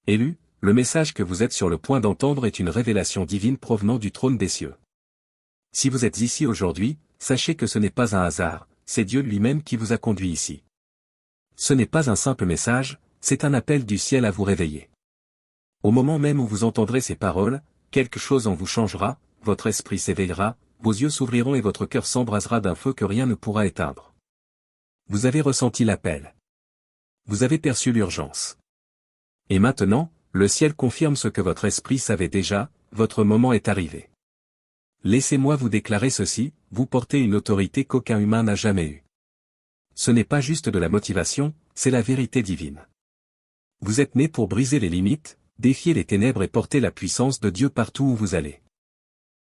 Élus, le message que vous êtes sur le point d'entendre est une révélation divine provenant du trône des cieux. Si vous êtes ici aujourd'hui, sachez que ce n'est pas un hasard, c'est Dieu lui-même qui vous a conduit ici. Ce n'est pas un simple message, c'est un appel du ciel à vous réveiller. Au moment même où vous entendrez ces paroles, quelque chose en vous changera, votre esprit s'éveillera, vos yeux s'ouvriront et votre cœur s'embrasera d'un feu que rien ne pourra éteindre. Vous avez ressenti l'appel. Vous avez perçu l'urgence. Et maintenant, le ciel confirme ce que votre esprit savait déjà, votre moment est arrivé. Laissez-moi vous déclarer ceci, vous portez une autorité qu'aucun humain n'a jamais eue. Ce n'est pas juste de la motivation, c'est la vérité divine. Vous êtes né pour briser les limites, défier les ténèbres et porter la puissance de Dieu partout où vous allez.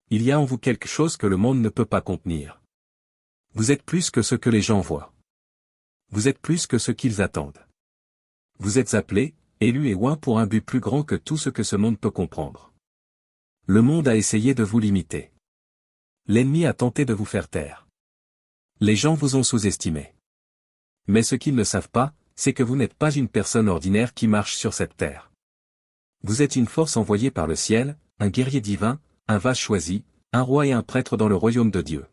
Il y a en vous quelque chose que le monde ne peut pas contenir. Vous êtes plus que ce que les gens voient. Vous êtes plus que ce qu'ils attendent. Vous êtes appelés, élus et oints pour un but plus grand que tout ce que ce monde peut comprendre. Le monde a essayé de vous limiter. L'ennemi a tenté de vous faire taire. Les gens vous ont sous-estimé. Mais ce qu'ils ne savent pas, c'est que vous n'êtes pas une personne ordinaire qui marche sur cette terre. Vous êtes une force envoyée par le ciel, un guerrier divin, un vache choisi, un roi et un prêtre dans le royaume de Dieu.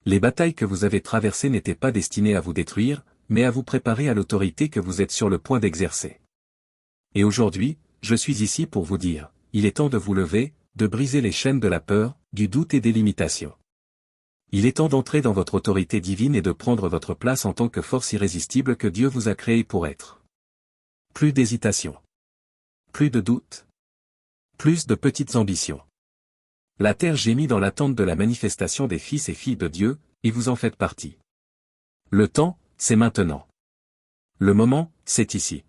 Les batailles que vous avez traversées n'étaient pas destinées à vous détruire, mais à vous préparer à l'autorité que vous êtes sur le point d'exercer. Et aujourd'hui, je suis ici pour vous dire, il est temps de vous lever, de briser les chaînes de la peur, du doute et des limitations. Il est temps d'entrer dans votre autorité divine et de prendre votre place en tant que force irrésistible que Dieu vous a créée pour être. Plus d'hésitation. Plus de doute. Plus de petites ambitions. La terre gémit dans l'attente de la manifestation des fils et filles de Dieu, et vous en faites partie. Le temps, c'est maintenant. Le moment, c'est ici.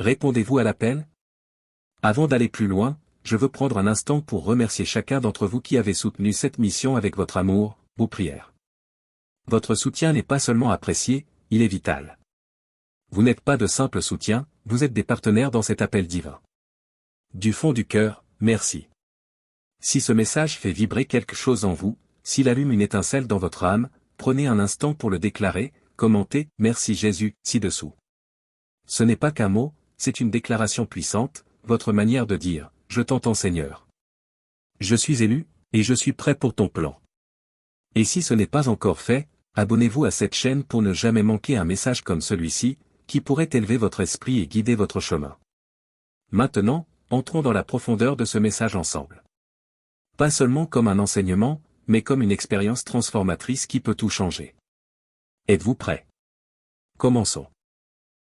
Répondez-vous à l'appel? Avant d'aller plus loin, je veux prendre un instant pour remercier chacun d'entre vous qui avez soutenu cette mission avec votre amour, vos prières. Votre soutien n'est pas seulement apprécié, il est vital. Vous n'êtes pas de simples soutiens, vous êtes des partenaires dans cet appel divin. Du fond du cœur, merci. Si ce message fait vibrer quelque chose en vous, s'il allume une étincelle dans votre âme, prenez un instant pour le déclarer, commentez « Merci Jésus » ci-dessous. Ce n'est pas qu'un mot, c'est une déclaration puissante, votre manière de dire « Je t'entends Seigneur. Je suis élu, et je suis prêt pour ton plan. » Et si ce n'est pas encore fait, abonnez-vous à cette chaîne pour ne jamais manquer un message comme celui-ci, qui pourrait élever votre esprit et guider votre chemin. Maintenant, entrons dans la profondeur de ce message ensemble. Pas seulement comme un enseignement, mais comme une expérience transformatrice qui peut tout changer. Êtes-vous prêts? Commençons.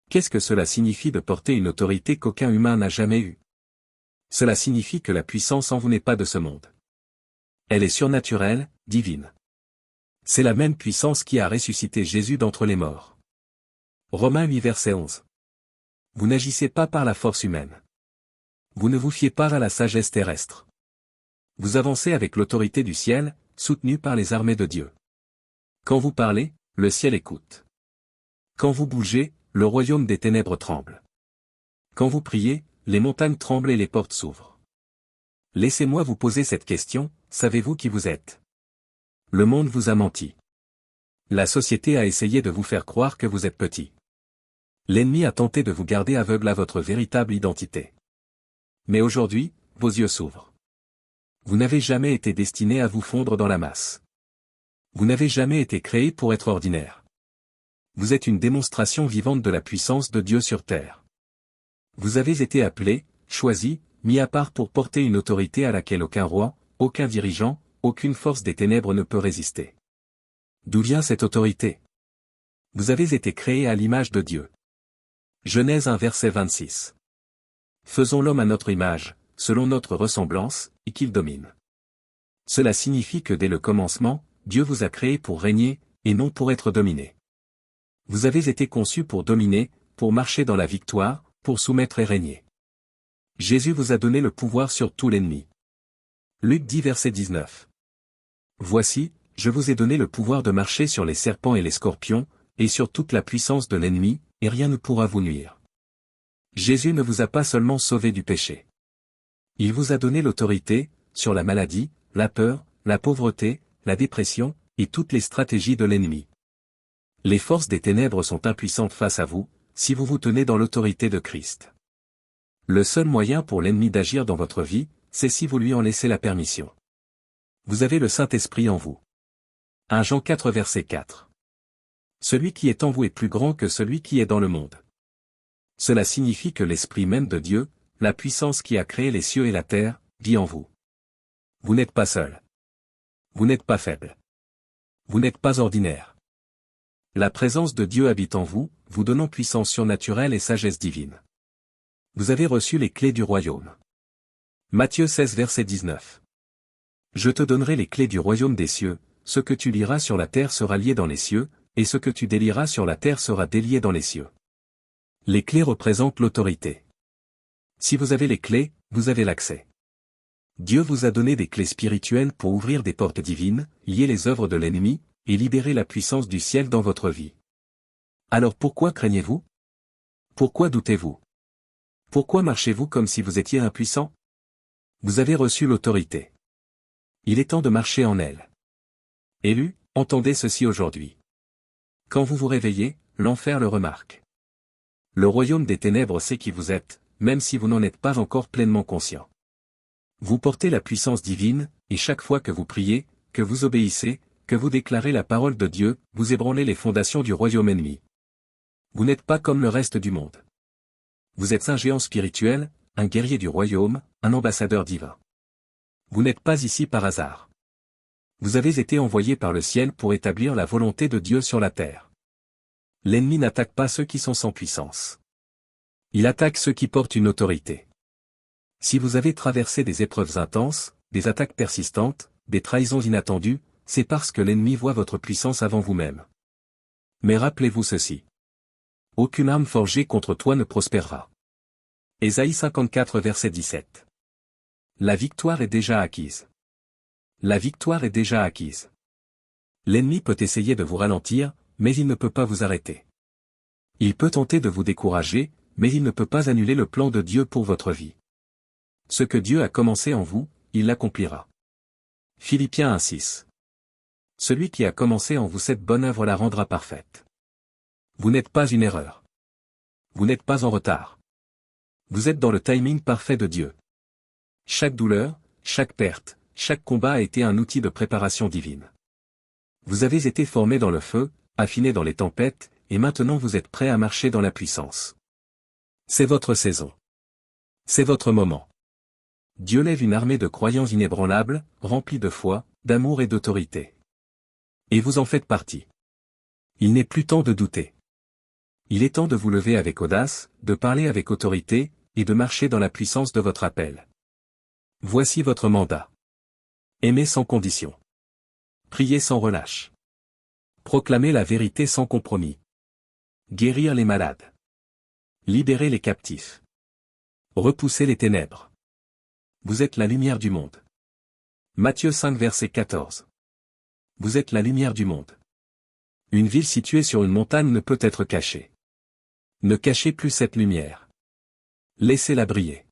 Qu'est-ce que cela signifie de porter une autorité qu'aucun humain n'a jamais eue? Cela signifie que la puissance en vous n'est pas de ce monde. Elle est surnaturelle, divine. C'est la même puissance qui a ressuscité Jésus d'entre les morts. Romains 8 verset 11. Vous n'agissez pas par la force humaine. Vous ne vous fiez pas à la sagesse terrestre. Vous avancez avec l'autorité du ciel, soutenue par les armées de Dieu. Quand vous parlez, le ciel écoute. Quand vous bougez, le royaume des ténèbres tremble. Quand vous priez, les montagnes tremblent et les portes s'ouvrent. Laissez-moi vous poser cette question, savez-vous qui vous êtes? Le monde vous a menti. La société a essayé de vous faire croire que vous êtes petit. L'ennemi a tenté de vous garder aveugle à votre véritable identité. Mais aujourd'hui, vos yeux s'ouvrent. Vous n'avez jamais été destiné à vous fondre dans la masse. Vous n'avez jamais été créé pour être ordinaire. Vous êtes une démonstration vivante de la puissance de Dieu sur terre. Vous avez été appelé, choisi, mis à part pour porter une autorité à laquelle aucun roi, aucun dirigeant, aucune force des ténèbres ne peut résister. D'où vient cette autorité? Vous avez été créé à l'image de Dieu. Genèse 1 verset 26. Faisons l'homme à notre image, selon notre ressemblance, et qu'il domine. Cela signifie que dès le commencement, Dieu vous a créé pour régner, et non pour être dominé. Vous avez été conçu pour dominer, pour marcher dans la victoire, pour soumettre et régner. Jésus vous a donné le pouvoir sur tout l'ennemi. Luc 10 verset 19. Voici, je vous ai donné le pouvoir de marcher sur les serpents et les scorpions, et sur toute la puissance de l'ennemi, et rien ne pourra vous nuire. Jésus ne vous a pas seulement sauvé du péché. Il vous a donné l'autorité, sur la maladie, la peur, la pauvreté, la dépression, et toutes les stratégies de l'ennemi. Les forces des ténèbres sont impuissantes face à vous, si vous vous tenez dans l'autorité de Christ. Le seul moyen pour l'ennemi d'agir dans votre vie, c'est si vous lui en laissez la permission. Vous avez le Saint-Esprit en vous. 1 Jean 4 verset 4. Celui qui est en vous est plus grand que celui qui est dans le monde. Cela signifie que l'Esprit même de Dieu, la puissance qui a créé les cieux et la terre, vit en vous. Vous n'êtes pas seul. Vous n'êtes pas faible. Vous n'êtes pas ordinaire. La présence de Dieu habite en vous, vous donnant puissance surnaturelle et sagesse divine. Vous avez reçu les clés du royaume. Matthieu 16 verset 19. Je te donnerai les clés du royaume des cieux, ce que tu lieras sur la terre sera lié dans les cieux, et ce que tu délieras sur la terre sera délié dans les cieux. Les clés représentent l'autorité. Si vous avez les clés, vous avez l'accès. Dieu vous a donné des clés spirituelles pour ouvrir des portes divines, lier les œuvres de l'ennemi, et libérer la puissance du ciel dans votre vie. Alors pourquoi craignez-vous? Pourquoi doutez-vous? Pourquoi marchez-vous comme si vous étiez impuissant? Vous avez reçu l'autorité. Il est temps de marcher en elle. Élus, entendez ceci aujourd'hui. Quand vous vous réveillez, l'enfer le remarque. Le royaume des ténèbres sait qui vous êtes, même si vous n'en êtes pas encore pleinement conscient. Vous portez la puissance divine, et chaque fois que vous priez, que vous obéissez, que vous déclarez la parole de Dieu, vous ébranlez les fondations du royaume ennemi. Vous n'êtes pas comme le reste du monde. Vous êtes un géant spirituel, un guerrier du royaume, un ambassadeur divin. Vous n'êtes pas ici par hasard. Vous avez été envoyé par le ciel pour établir la volonté de Dieu sur la terre. L'ennemi n'attaque pas ceux qui sont sans puissance. Il attaque ceux qui portent une autorité. Si vous avez traversé des épreuves intenses, des attaques persistantes, des trahisons inattendues, c'est parce que l'ennemi voit votre puissance avant vous-même. Mais rappelez-vous ceci. Aucune arme forgée contre toi ne prospérera. Ésaïe 54 verset 17. La victoire est déjà acquise. La victoire est déjà acquise. L'ennemi peut essayer de vous ralentir, mais il ne peut pas vous arrêter. Il peut tenter de vous décourager, mais il ne peut pas annuler le plan de Dieu pour votre vie. Ce que Dieu a commencé en vous, il l'accomplira. Philippiens 1:6. Celui qui a commencé en vous cette bonne œuvre la rendra parfaite. Vous n'êtes pas une erreur. Vous n'êtes pas en retard. Vous êtes dans le timing parfait de Dieu. Chaque douleur, chaque perte, chaque combat a été un outil de préparation divine. Vous avez été formé dans le feu, affiné dans les tempêtes, et maintenant vous êtes prêt à marcher dans la puissance. C'est votre saison. C'est votre moment. Dieu lève une armée de croyants inébranlables, remplis de foi, d'amour et d'autorité. Et vous en faites partie. Il n'est plus temps de douter. Il est temps de vous lever avec audace, de parler avec autorité, et de marcher dans la puissance de votre appel. Voici votre mandat. Aimer sans condition. Prier sans relâche. Proclamer la vérité sans compromis. Guérir les malades. Libérer les captifs. Repousser les ténèbres. Vous êtes la lumière du monde. Matthieu 5 verset 14. Vous êtes la lumière du monde. Une ville située sur une montagne ne peut être cachée. Ne cachez plus cette lumière. Laissez-la briller.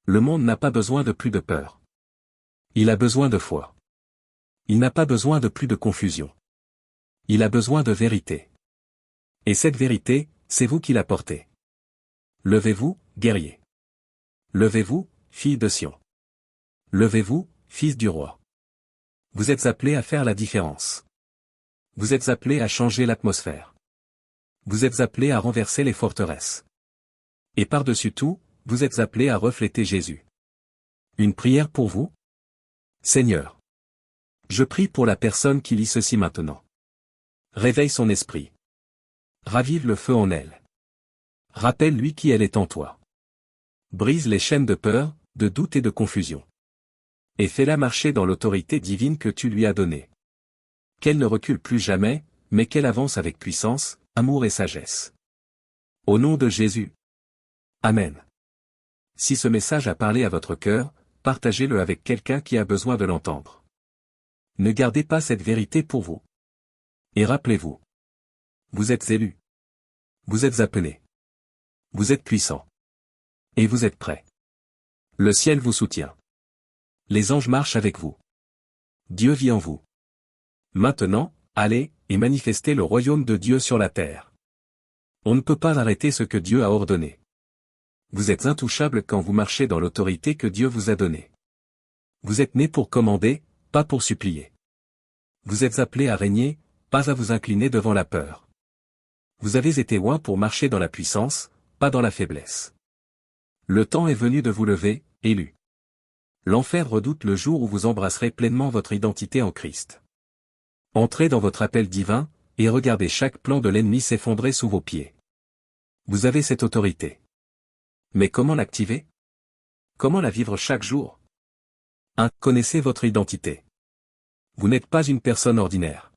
Le monde n'a pas besoin de plus de peur. Il a besoin de foi. Il n'a pas besoin de plus de confusion. Il a besoin de vérité. Et cette vérité, c'est vous qui la portez. Levez-vous, guerrier. Levez-vous, fille de Sion. Levez-vous, fils du roi. Vous êtes appelés à faire la différence. Vous êtes appelés à changer l'atmosphère. Vous êtes appelés à renverser les forteresses. Et par-dessus tout, vous êtes appelés à refléter Jésus. Une prière pour vous? Seigneur. Je prie pour la personne qui lit ceci maintenant. Réveille son esprit. Ravive le feu en elle. Rappelle-lui qui elle est en toi. Brise les chaînes de peur, de doute et de confusion. Et fais-la marcher dans l'autorité divine que tu lui as donnée. Qu'elle ne recule plus jamais, mais qu'elle avance avec puissance, amour et sagesse. Au nom de Jésus. Amen. Si ce message a parlé à votre cœur, partagez-le avec quelqu'un qui a besoin de l'entendre. Ne gardez pas cette vérité pour vous. Et rappelez-vous. Vous êtes élus. Vous êtes appelés. Vous êtes puissants. Et vous êtes prêts. Le ciel vous soutient. Les anges marchent avec vous. Dieu vit en vous. Maintenant, allez, et manifestez le royaume de Dieu sur la terre. On ne peut pas arrêter ce que Dieu a ordonné. Vous êtes intouchable quand vous marchez dans l'autorité que Dieu vous a donnée. Vous êtes né pour commander, pas pour supplier. Vous êtes appelé à régner, pas à vous incliner devant la peur. Vous avez été oint pour marcher dans la puissance, pas dans la faiblesse. Le temps est venu de vous lever, élu. L'enfer redoute le jour où vous embrasserez pleinement votre identité en Christ. Entrez dans votre appel divin, et regardez chaque plan de l'ennemi s'effondrer sous vos pieds. Vous avez cette autorité. Mais comment l'activer? Comment la vivre chaque jour? 1. Connaissez votre identité. Vous n'êtes pas une personne ordinaire.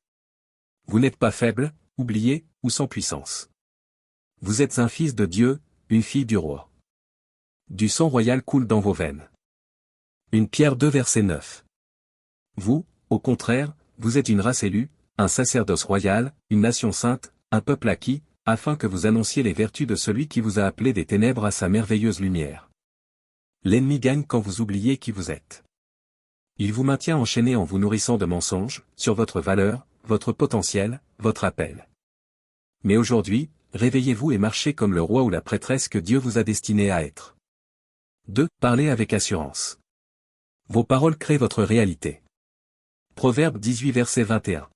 Vous n'êtes pas faible, oublié, ou sans puissance. Vous êtes un fils de Dieu, une fille du roi. Du sang royal coule dans vos veines. 1 Pierre 2 verset 9. Vous, au contraire, vous êtes une race élue, un sacerdoce royal, une nation sainte, un peuple acquis, afin que vous annonciez les vertus de celui qui vous a appelé des ténèbres à sa merveilleuse lumière. L'ennemi gagne quand vous oubliez qui vous êtes. Il vous maintient enchaîné en vous nourrissant de mensonges, sur votre valeur, votre potentiel, votre appel. Mais aujourd'hui, réveillez-vous et marchez comme le roi ou la prêtresse que Dieu vous a destiné à être. 2. Parlez avec assurance. Vos paroles créent votre réalité. Proverbe 18 verset 21.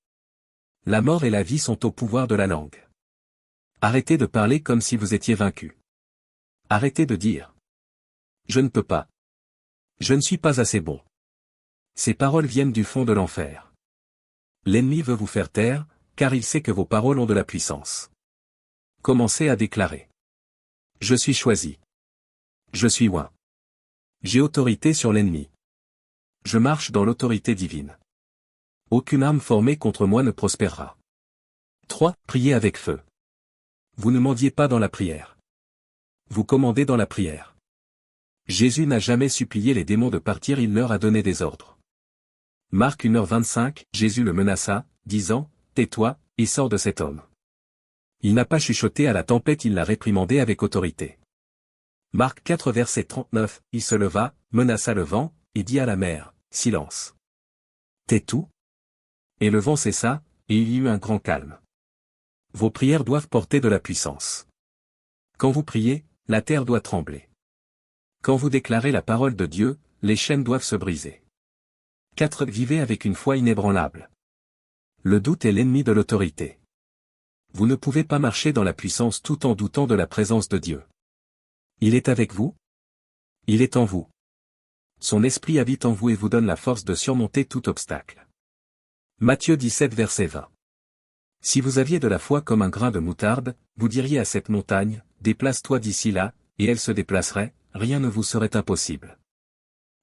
La mort et la vie sont au pouvoir de la langue. Arrêtez de parler comme si vous étiez vaincu. Arrêtez de dire « Je ne peux pas. Je ne suis pas assez bon. » Ces paroles viennent du fond de l'enfer. L'ennemi veut vous faire taire, car il sait que vos paroles ont de la puissance. Commencez à déclarer « Je suis choisi. Je suis oint. J'ai autorité sur l'ennemi. Je marche dans l'autorité divine. Aucune arme formée contre moi ne prospérera. » 3. Priez avec feu. Vous ne mendiez pas dans la prière. Vous commandez dans la prière. Jésus n'a jamais supplié les démons de partir, il leur a donné des ordres. Marc 1h25, Jésus le menaça, disant, « Tais-toi, et sors de cet homme. » Il n'a pas chuchoté à la tempête, il l'a réprimandé avec autorité. Marc 4 verset 39, il se leva, menaça le vent, et dit à la mer, « Silence. » Tais tout. Et le vent cessa, et il y eut un grand calme. Vos prières doivent porter de la puissance. Quand vous priez, la terre doit trembler. Quand vous déclarez la parole de Dieu, les chaînes doivent se briser. 4. Vivez avec une foi inébranlable. Le doute est l'ennemi de l'autorité. Vous ne pouvez pas marcher dans la puissance tout en doutant de la présence de Dieu. Il est avec vous. Il est en vous. Son esprit habite en vous et vous donne la force de surmonter tout obstacle. Matthieu 17 verset 20. Si vous aviez de la foi comme un grain de moutarde, vous diriez à cette montagne, « Déplace-toi d'ici là », et elle se déplacerait, rien ne vous serait impossible.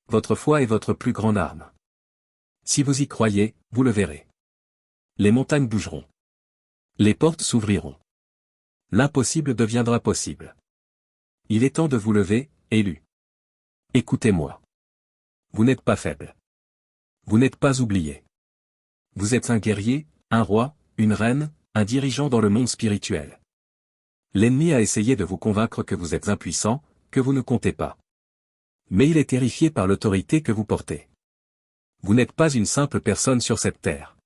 Votre foi est votre plus grande arme. Si vous y croyez, vous le verrez. Les montagnes bougeront. Les portes s'ouvriront. L'impossible deviendra possible. Il est temps de vous lever, élu. Écoutez-moi. Vous n'êtes pas faible. Vous n'êtes pas oublié. Vous êtes un guerrier, un roi, une reine, un dirigeant dans le monde spirituel. L'ennemi a essayé de vous convaincre que vous êtes impuissant, que vous ne comptez pas. Mais il est terrifié par l'autorité que vous portez. Vous n'êtes pas une simple personne sur cette terre.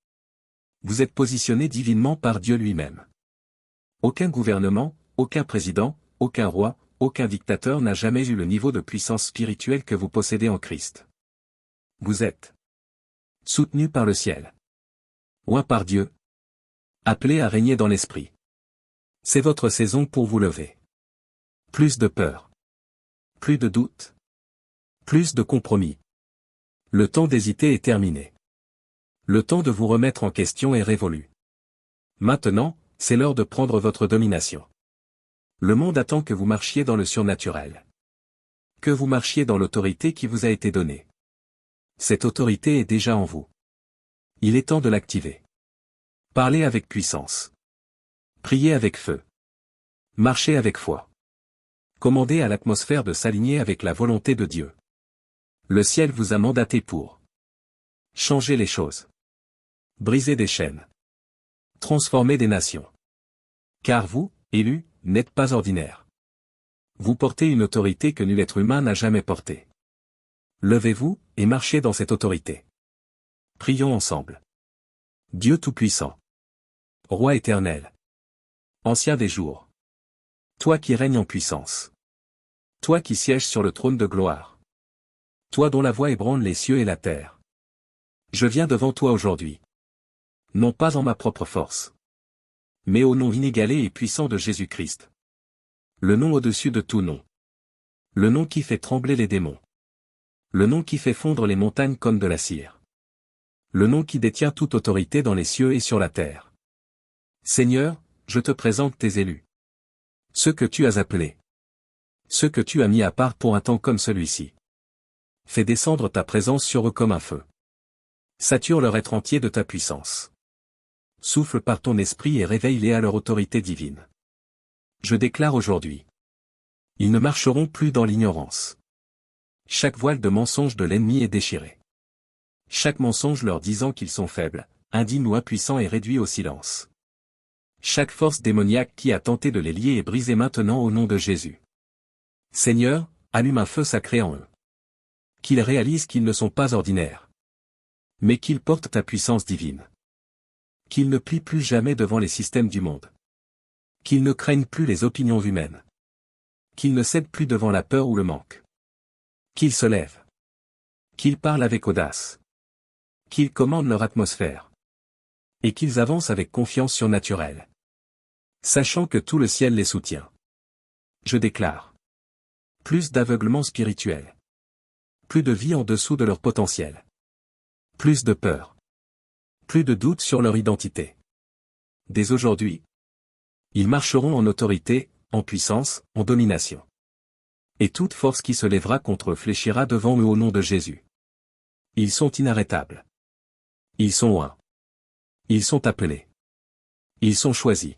Vous êtes positionné divinement par Dieu lui-même. Aucun gouvernement, aucun président, aucun roi, aucun dictateur n'a jamais eu le niveau de puissance spirituelle que vous possédez en Christ. Vous êtes soutenu par le ciel. Oint par Dieu. Appelé à régner dans l'esprit. C'est votre saison pour vous lever. Plus de peur. Plus de doute. Plus de compromis. Le temps d'hésiter est terminé. Le temps de vous remettre en question est révolu. Maintenant, c'est l'heure de prendre votre domination. Le monde attend que vous marchiez dans le surnaturel. Que vous marchiez dans l'autorité qui vous a été donnée. Cette autorité est déjà en vous. Il est temps de l'activer. Parlez avec puissance. Priez avec feu. Marchez avec foi. Commandez à l'atmosphère de s'aligner avec la volonté de Dieu. Le ciel vous a mandaté pour changer les choses. Briser des chaînes. Transformer des nations. Car vous, élus, n'êtes pas ordinaires. Vous portez une autorité que nul être humain n'a jamais portée. Levez-vous, et marchez dans cette autorité. Prions ensemble. Dieu Tout-Puissant. Roi éternel. Ancien des jours. Toi qui règnes en puissance. Toi qui sièges sur le trône de gloire. Toi dont la voix ébranle les cieux et la terre. Je viens devant toi aujourd'hui. Non pas en ma propre force. Mais au nom inégalé et puissant de Jésus-Christ. Le nom au-dessus de tout nom. Le nom qui fait trembler les démons. Le nom qui fait fondre les montagnes comme de la cire. Le nom qui détient toute autorité dans les cieux et sur la terre. Seigneur, je te présente tes élus. Ceux que tu as appelés. Ceux que tu as mis à part pour un temps comme celui-ci. Fais descendre ta présence sur eux comme un feu. Sature leur être entier de ta puissance. Souffle par ton esprit et réveille-les à leur autorité divine. Je déclare aujourd'hui. Ils ne marcheront plus dans l'ignorance. Chaque voile de mensonge de l'ennemi est déchiré. Chaque mensonge leur disant qu'ils sont faibles, indignes ou impuissants est réduit au silence. Chaque force démoniaque qui a tenté de les lier est brisée maintenant au nom de Jésus. Seigneur, allume un feu sacré en eux. Qu'ils réalisent qu'ils ne sont pas ordinaires. Mais qu'ils portent ta puissance divine. Qu'ils ne plient plus jamais devant les systèmes du monde. Qu'ils ne craignent plus les opinions humaines. Qu'ils ne cèdent plus devant la peur ou le manque. Qu'ils se lèvent. Qu'ils parlent avec audace. Qu'ils commandent leur atmosphère. Et qu'ils avancent avec confiance surnaturelle. Sachant que tout le ciel les soutient. Je déclare. Plus d'aveuglement spirituel. Plus de vie en dessous de leur potentiel. Plus de peur. Plus de doute sur leur identité. Dès aujourd'hui, ils marcheront en autorité, en puissance, en domination. Et toute force qui se lèvera contre eux fléchira devant eux au nom de Jésus. Ils sont inarrêtables. Ils sont un. Ils sont appelés. Ils sont choisis.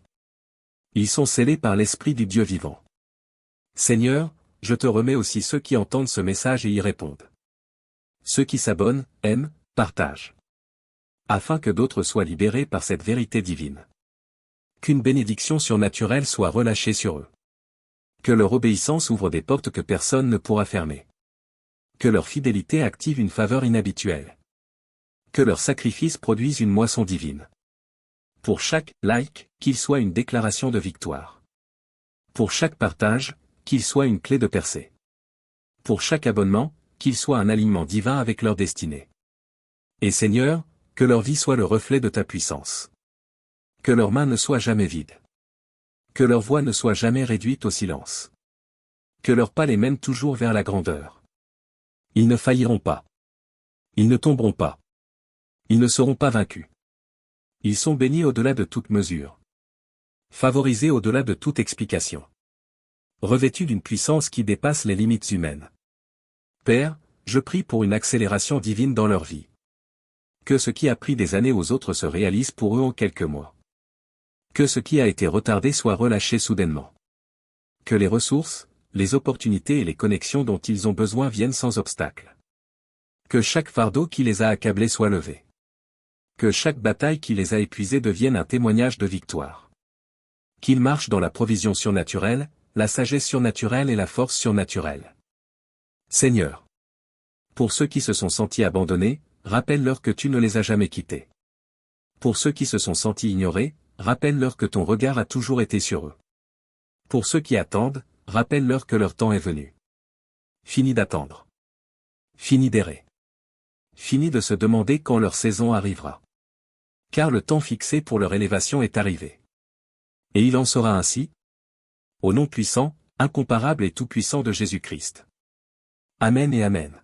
Ils sont scellés par l'Esprit du Dieu vivant. Seigneur, je te remets aussi ceux qui entendent ce message et y répondent. Ceux qui s'abonnent, aiment, partagent. Afin que d'autres soient libérés par cette vérité divine. Qu'une bénédiction surnaturelle soit relâchée sur eux. Que leur obéissance ouvre des portes que personne ne pourra fermer. Que leur fidélité active une faveur inhabituelle. Que leur sacrifice produise une moisson divine. Pour chaque like, qu'il soit une déclaration de victoire. Pour chaque partage, qu'il soit une clé de percée. Pour chaque abonnement, qu'il soit un alignement divin avec leur destinée. Et Seigneur, que leur vie soit le reflet de ta puissance. Que leurs mains ne soient jamais vides. Que leur voix ne soit jamais réduite au silence. Que leurs pas les mènent toujours vers la grandeur. Ils ne failliront pas. Ils ne tomberont pas. Ils ne seront pas vaincus. Ils sont bénis au-delà de toute mesure. Favorisés au-delà de toute explication. Revêtus d'une puissance qui dépasse les limites humaines. Père, je prie pour une accélération divine dans leur vie. Que ce qui a pris des années aux autres se réalise pour eux en quelques mois. Que ce qui a été retardé soit relâché soudainement. Que les ressources, les opportunités et les connexions dont ils ont besoin viennent sans obstacle. Que chaque fardeau qui les a accablés soit levé. Que chaque bataille qui les a épuisés devienne un témoignage de victoire. Qu'ils marchent dans la provision surnaturelle, la sagesse surnaturelle et la force surnaturelle. Seigneur. Pour ceux qui se sont sentis abandonnés, rappelle-leur que tu ne les as jamais quittés. Pour ceux qui se sont sentis ignorés, rappelle-leur que ton regard a toujours été sur eux. Pour ceux qui attendent, rappelle-leur que leur temps est venu. Fini d'attendre. Fini d'errer. Fini de se demander quand leur saison arrivera. Car le temps fixé pour leur élévation est arrivé. Et il en sera ainsi. Au nom puissant, incomparable et tout-puissant de Jésus-Christ. Amen et Amen.